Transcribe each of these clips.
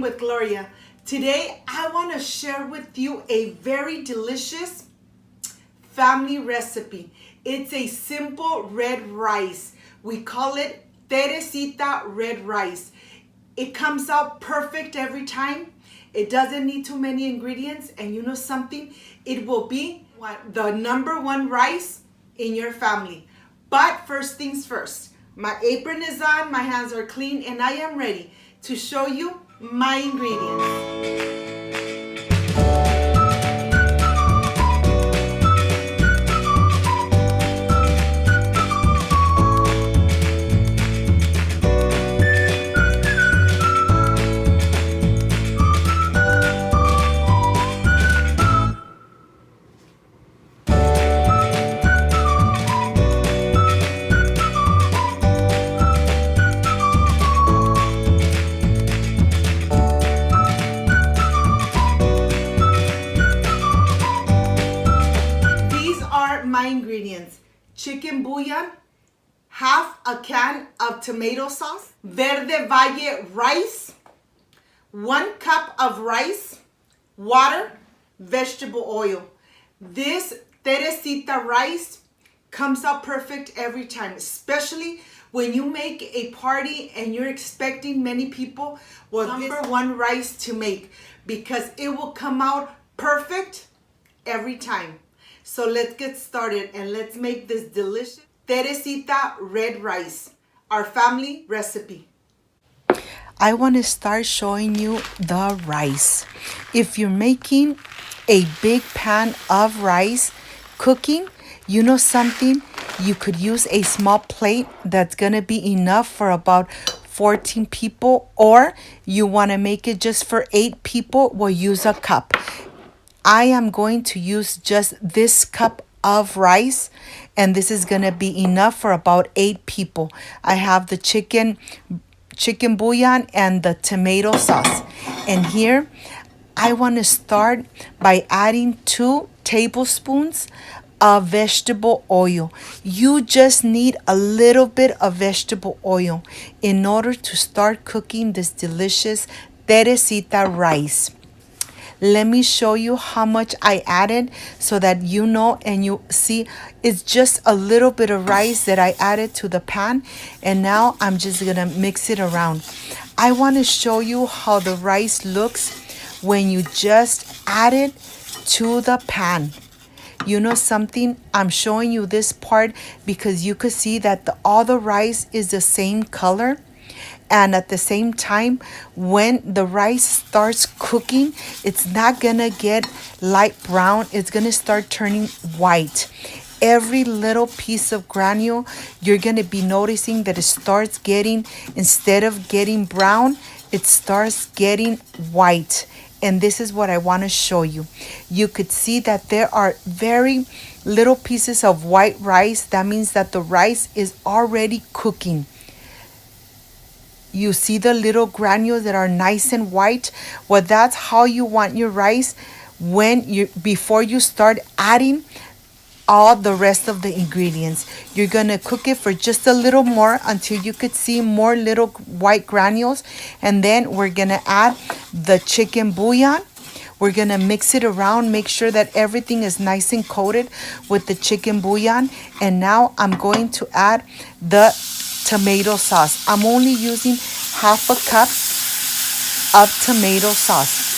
with Gloria. Today I want to share with you a very delicious family recipe. It's a simple red rice. We call it Teresita Red Rice. It comes out perfect every time. It doesn't need too many ingredients, and you know something? It will be the #1 rice in your family. But first things first, my apron is on, my hands are clean, and I am ready to show you my ingredients. My ingredients: chicken bouillon, half a can of tomato sauce, Verde Valle rice, 1 cup of rice, water, vegetable oil. This Teresita rice comes out perfect every time, especially when you make a party and you're expecting many people. Well, #1 rice to make, because it will come out perfect every time. So let's get started and let's make this delicious Teresita Red Rice, our family recipe. I want to start showing you the rice. If you're making a big pan of rice cooking, you know something? You could use a small plate that's going to be enough for about 14 people, or you want to make it just for 8 people, we'll use a cup. I am going to use just this cup of rice, and this is going to be enough for about 8 people. I have the chicken bouillon and the tomato sauce. And here I want to start by adding 2 tablespoons of vegetable oil. You just need a little bit of vegetable oil in order to start cooking this delicious Teresita rice. Let me show you how much I added so that you know and you see it's just a little bit of rice that I added to the pan, and now I'm just gonna mix it around. I want to show you how the rice looks when you just add it to the pan. You know something? I'm showing you this part because you could see that all the rice is the same color. And at the same time, when the rice starts cooking, it's not gonna get light brown. It's gonna start turning white. Every little piece of granule, you're gonna be noticing that it starts getting, instead of getting brown, it starts getting white. And this is what I wanna show you. You could see that there are very little pieces of white rice. That means that the rice is already cooking. You see the little granules that are nice and white? Well, that's how you want your rice before you start adding all the rest of the ingredients. You're gonna cook it for just a little more until you could see more little white granules, and then we're gonna add the chicken bouillon. We're gonna mix it around, make sure that everything is nice and coated with the chicken bouillon. And now I'm going to add the tomato sauce. I'm only using half a cup of tomato sauce.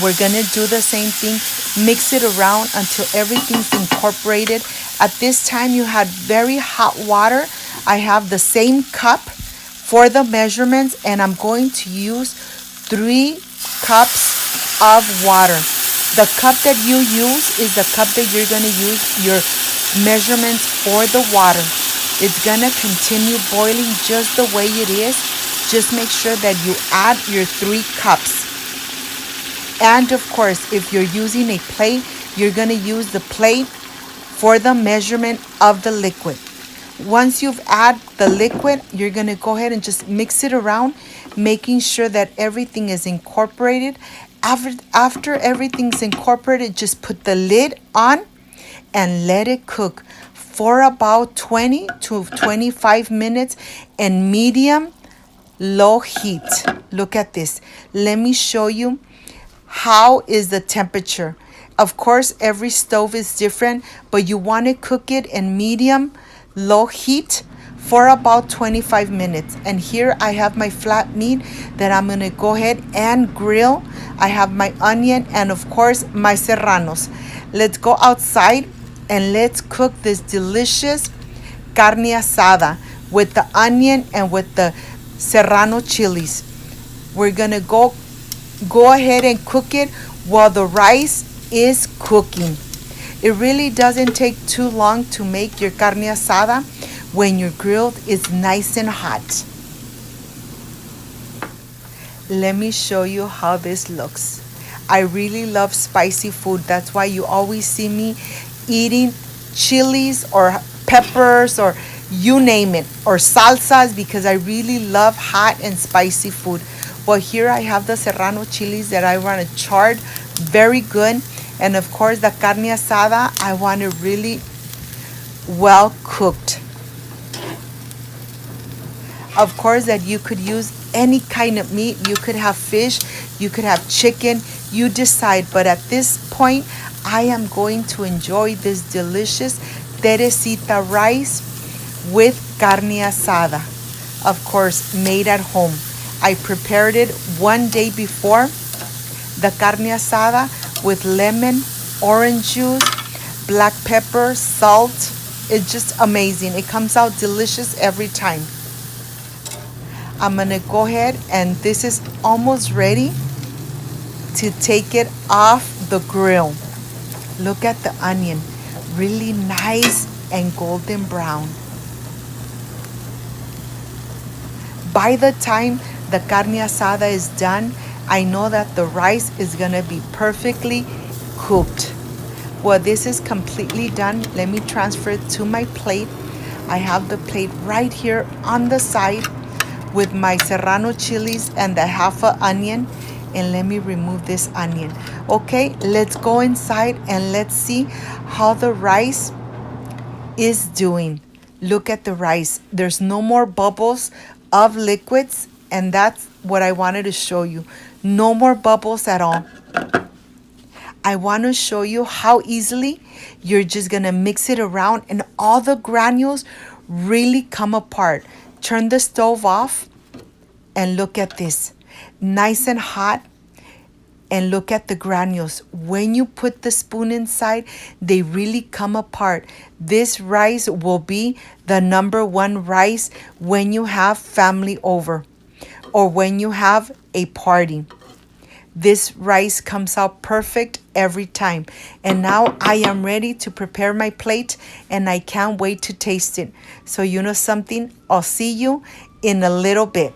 We're gonna do the same thing, mix it around until everything's incorporated. At this time, you had very hot water. I have the same cup for the measurements, and I'm going to use 3 cups of water. The cup that you use is the cup that you're gonna use your measurements for the water. It's gonna continue boiling just the way it is. Just make sure that you add your 3 cups. And of course, if you're using a plate, you're gonna use the plate for the measurement of the liquid. Once you've added the liquid, you're gonna go ahead and just mix it around, making sure that everything is incorporated. After everything's incorporated, just put the lid on and let it cook for about 20 to 25 minutes in medium low heat. Look at this. Let me show you how is the temperature. Of course, every stove is different, but you want to cook it in medium low heat for about 25 minutes. And here I have my flat meat that I'm going to go ahead and grill. I have my onion and of course my serranos. Let's go outside and let's cook this delicious carne asada with the onion and with the serrano chilies. We're going to go ahead and cook it while the rice is cooking. It really doesn't take too long to make your carne asada when your grilled is nice and hot. Let me show you how this looks. I really love spicy food. That's why you always see me eating chilies or peppers or you name it, or salsas, because I really love hot and spicy food. Well, here I have the serrano chilies that I want to char very good. And of course the carne asada, I want it really well cooked. Of course that you could use any kind of meat. You could have fish, you could have chicken, you decide. But at this point, I am going to enjoy this delicious Teresita rice with carne asada. Of course, made at home. I prepared it one day before, the carne asada with lemon, orange juice, black pepper, salt. It's just amazing. It comes out delicious every time. I'm gonna go ahead and this is almost ready to take it off the grill. Look at the onion, really nice and golden brown. By the time the carne asada is done, I know that the rice is gonna be perfectly cooked. Well, this is completely done. Let me transfer it to my plate. I have the plate right here on the side with my serrano chilies and the half a onion. And let me remove this onion. Okay, let's go inside and let's see how the rice is doing. Look at the rice. There's no more bubbles of liquids, and that's what I wanted to show you. No more bubbles at all. I want to show you how easily you're just gonna mix it around and all the granules really come apart. Turn the stove off and look at this. Nice and hot. And look at the granules. When you put the spoon inside, they really come apart. This rice will be the #1 rice when you have family over or when you have a party. This rice comes out perfect every time. And now I am ready to prepare my plate and I can't wait to taste it. So you know something? I'll see you in a little bit.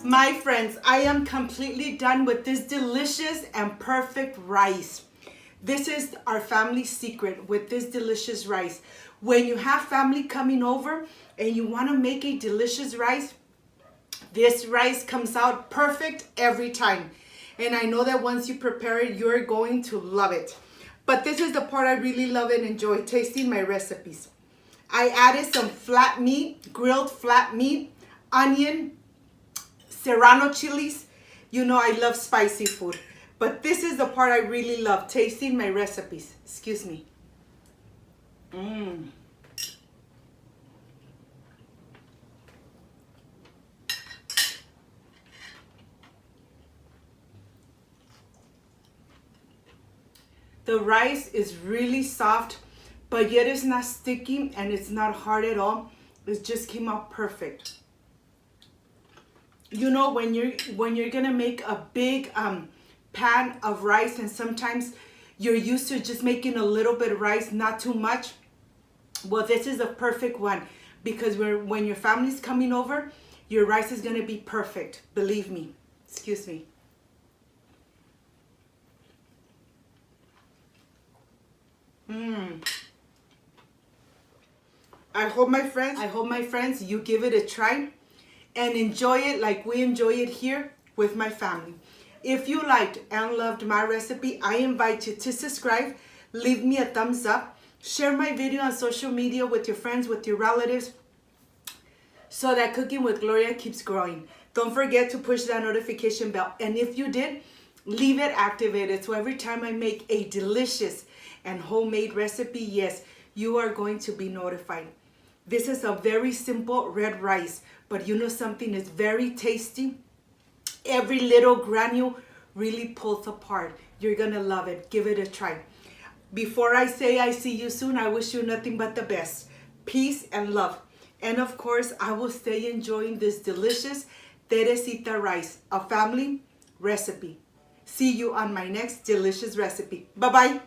My friends, I am completely done with this delicious and perfect rice. This is our family secret with this delicious rice. When you have family coming over and you want to make a delicious rice, this rice comes out perfect every time. And I know that once you prepare it, you're going to love it. But this is the part I really love and enjoy, tasting my recipes. I added some flat meat, grilled flat meat, onion, serrano chilies. You know I love spicy food. But this is the part I really love, tasting my recipes. Excuse me. The rice is really soft, but yet it's not sticky and it's not hard at all. It just came out perfect. You know, when you're gonna make a big pan of rice, and sometimes you're used to just making a little bit of rice, not too much. Well, this is a perfect one, because when your family's coming over, your rice is gonna be perfect. Believe me. Excuse me. I hope my friends, you give it a try and enjoy it like we enjoy it here with my family. If you liked and loved my recipe, I invite you to subscribe, leave me a thumbs up, share my video on social media with your friends, with your relatives, so that Cooking with Gloria keeps growing. Don't forget to push that notification bell. And if you did, leave it activated, so every time I make a delicious and homemade recipe, yes, you are going to be notified. This is a very simple red rice, but you know something, it's very tasty. Every little granule really pulls apart. You're gonna love it. Give it a try. Before I say I see you soon, I wish you nothing but the best. Peace and love. And of course, I will stay enjoying this delicious Teresita rice, a family recipe. See you on my next delicious recipe. Bye-bye.